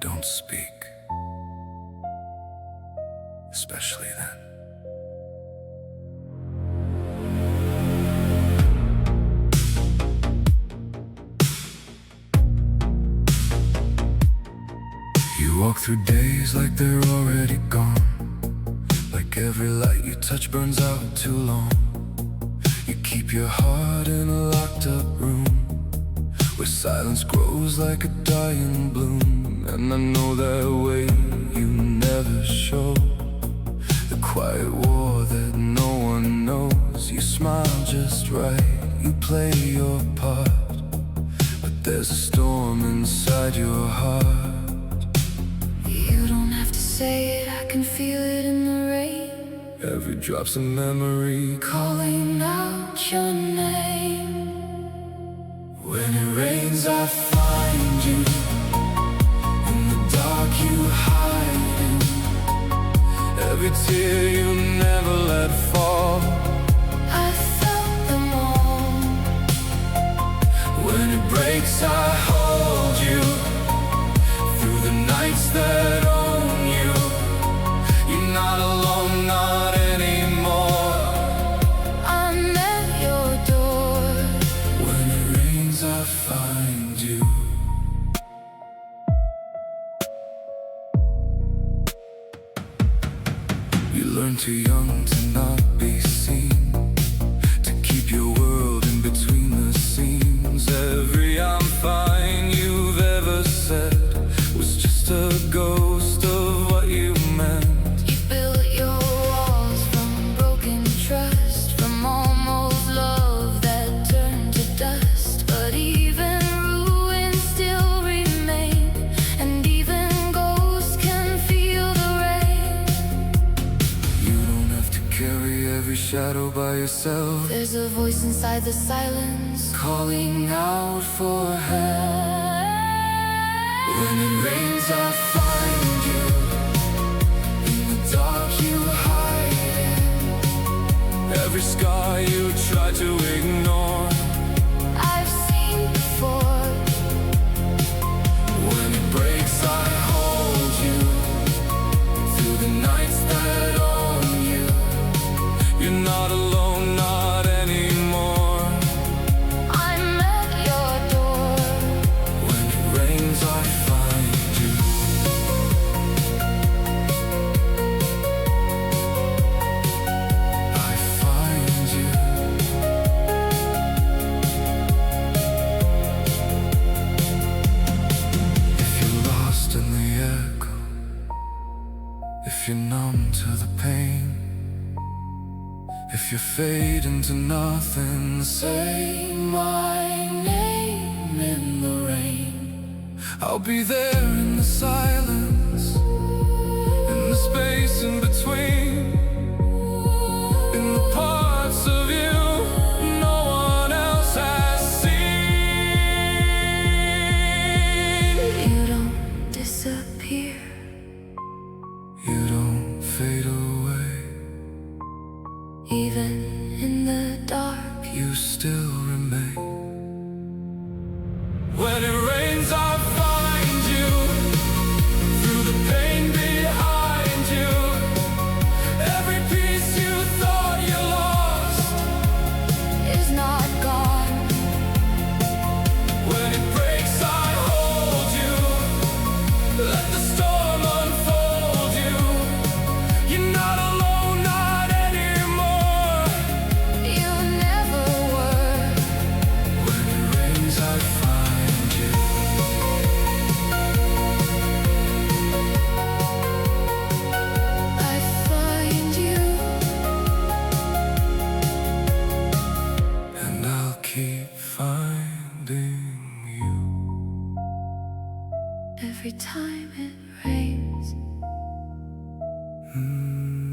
don't speak, especially then. You walk through days like they're already gone, like every light you touch burns out too long. You keep your heart in a locked up room, where silence grows like a dying bloom. And I know that way you never show, the quiet war that no one knows. You smile just right, you play your part, but there's a storm inside your heart. You don't have to say it, I can feel it in the rain. Every drop's a memory Calling out your name. When it rains, I find you. In the dark, you hide in. Every tear you never let fall, I felt them all. when it breaks, I hold you. Through the nights that own you, you're not alone, not anymore. I'm at your door. When it rains, I find you. You learn too young to not be seen, to keep your world in between the seams. Every I'm fine you've ever said was just a ghost of what you meant. You built your walls from broken trust, from almost love that turned to dust. But even ruins still remain, and even ghosts can feel the rain. You don't have to carry every shadow by yourself. There's a voice inside the silence, Calling out for help. When it rains, I find you. In the dark, you hide in. Every scar you try to ignore, I've seen before. when it breaks, I hold you. Through the nights that own you, you're not alone, not anymore. I'm at your door. When it rains, I find you. I find you. If you're lost in the echo, if you're numb to the pain, if you fade into nothing, say my name in the rain. I'll be there in the silence, in the space in between, in the parts of you no one else has seen. You don't disappear. You don't fade away, Even in the dark, you still remain. When it rains, I find you. Through the pain behind you, every piece you thought you lost is not gone. when it breaks, I hold you. Let the storm unfold you. You're not alone, not anymore. You never were. When it rains, I find you. I find you. And I'll keep finding you. Every time it rains. Mm.